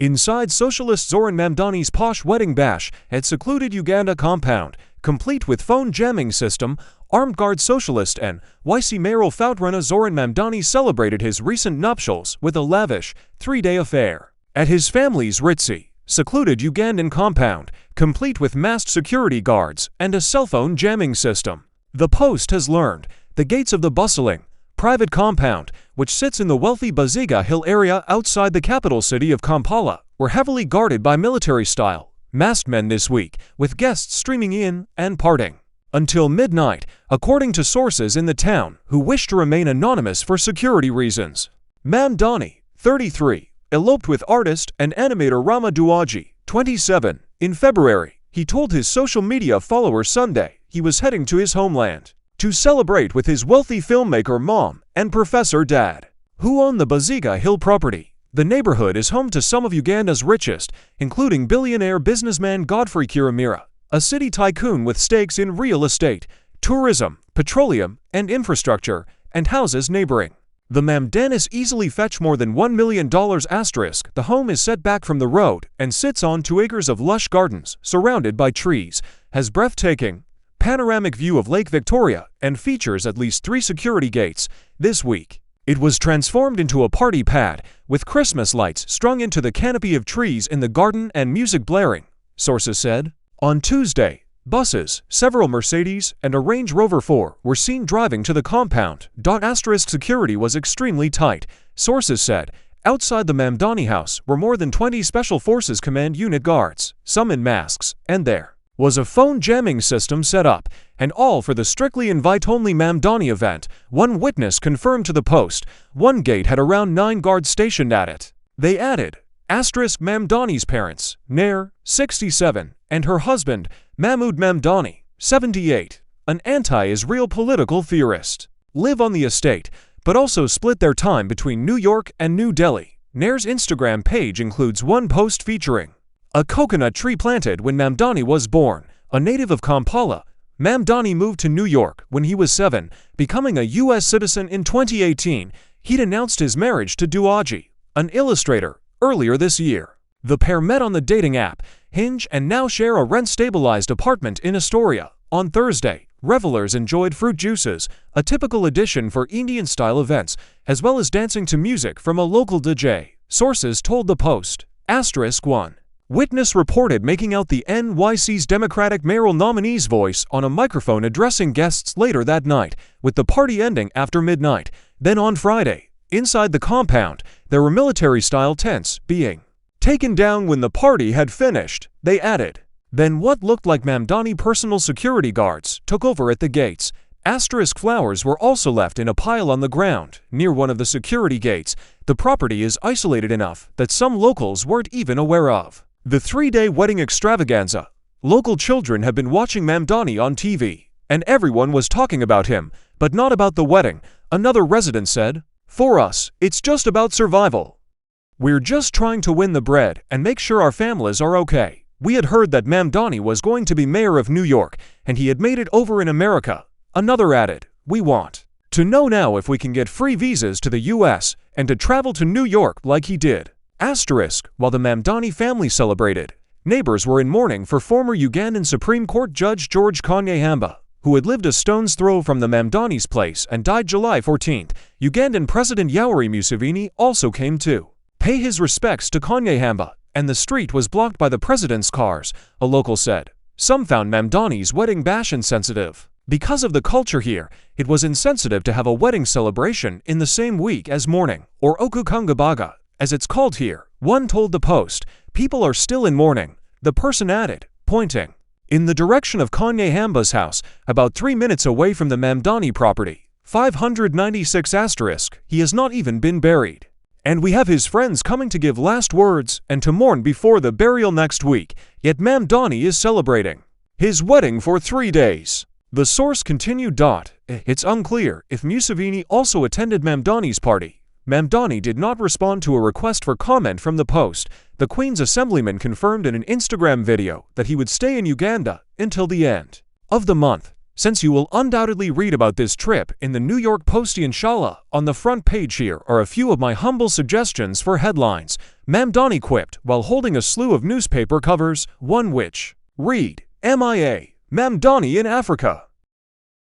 Inside Socialist Zohran Mamdani's posh wedding bash at secluded Uganda compound, complete with phone jamming system, armed guard Socialist NYC mayoral frontrunner Zohran Mamdani celebrated his recent nuptials with a lavish, three-day affair at his family's ritzy, secluded Ugandan compound, complete with masked security guards and a cell phone jamming system. The Post has learned the gates of the bustling, private compound, which sits in the wealthy Buziga Hill area outside the capital city of Kampala, were heavily guarded by military-style masked men this week, with guests streaming in and parting until midnight, according to sources in the town who wish to remain anonymous for security reasons. Mamdani, 33, eloped with artist and animator Rama Duwaji, 27, in February. He told his social media followers Sunday he was heading to his homeland to celebrate with his wealthy filmmaker mom and professor dad, who own the Buziga Hill property. The neighborhood is home to some of Uganda's richest, including billionaire businessman Godfrey Kirimira, a city tycoon with stakes in real estate, tourism, petroleum, and infrastructure, and houses neighboring. The Mamdanis easily fetch more than $1 million. The home is set back from the road and sits on 2 acres of lush gardens surrounded by trees, has breathtaking panoramic view of Lake Victoria, and features at least 3 security gates. This week, it was transformed into a party pad, with Christmas lights strung into the canopy of trees in the garden and music blaring, sources said. On Tuesday, buses, several Mercedes, and a Range Rover 4 were seen driving to the compound. Security was extremely tight, sources said. Outside the Mamdani house were more than 20 Special Forces Command Unit guards, some in masks, and there was a phone jamming system set up, and all for the strictly invite-only Mamdani event. One witness confirmed to the Post 1 gate had around 9 guards stationed at it. They added, Mamdani's parents, Nair, 67, and her husband, Mahmoud Mamdani, 78, an anti-Israel political theorist, live on the estate, but also split their time between New York and New Delhi. Nair's Instagram page includes one post featuring a coconut tree planted when Mamdani was born. A native of Kampala, Mamdani moved to New York when he was 7, becoming a U.S. citizen in 2018. He'd announced his marriage to Duwaji, an illustrator, earlier this year. The pair met on the dating app Hinge and now share a rent-stabilized apartment in Astoria. On Thursday, revelers enjoyed fruit juices, a typical addition for Indian-style events, as well as dancing to music from a local DJ, sources told the Post. *1. Witness reported making out the NYC's Democratic mayoral nominee's voice on a microphone addressing guests later that night, with the party ending after midnight. Then on Friday, inside the compound, there were military-style tents being taken down when the party had finished, they added. Then what looked like Mamdani personal security guards took over at the gates. Flowers were also left in a pile on the ground near one of the security gates. The property is isolated enough that some locals weren't even aware of the 3-day wedding extravaganza. Local children have been watching Mamdani on TV, and everyone was talking about him, but not about the wedding, another resident said. For us, it's just about survival. We're just trying to win the bread and make sure our families are okay. We had heard that Mamdani was going to be mayor of New York, and he had made it over in America. Another added, we want to know now if we can get free visas to the U.S. and to travel to New York like he did. While the Mamdani family celebrated, neighbors were in mourning for former Ugandan Supreme Court Judge George Kanyehamba, who had lived a stone's throw from the Mamdani's place and died July 14. Ugandan President Yoweri Museveni also came to pay his respects to Kanyehamba, and the street was blocked by the president's cars, a local said. Some found Mamdani's wedding bash insensitive. Because of the culture here, it was insensitive to have a wedding celebration in the same week as mourning, or Okukungabaga, as it's called here. One told the Post, people are still in mourning, the person added, pointing in the direction of Kanyehamba's house, about 3 minutes away from the Mamdani property. 596 *, he has not even been buried. And we have his friends coming to give last words and to mourn before the burial next week, yet Mamdani is celebrating his wedding for 3 days. The source continued. It's unclear if Museveni also attended Mamdani's party. Mamdani did not respond to a request for comment from the Post. The Queen's Assemblyman confirmed in an Instagram video that he would stay in Uganda until the end of the month. Since you will undoubtedly read about this trip in the New York Post, inshallah, on the front page here are a few of my humble suggestions for headlines. Mamdani quipped while holding a slew of newspaper covers, one which read, "MIA, Mamdani in Africa."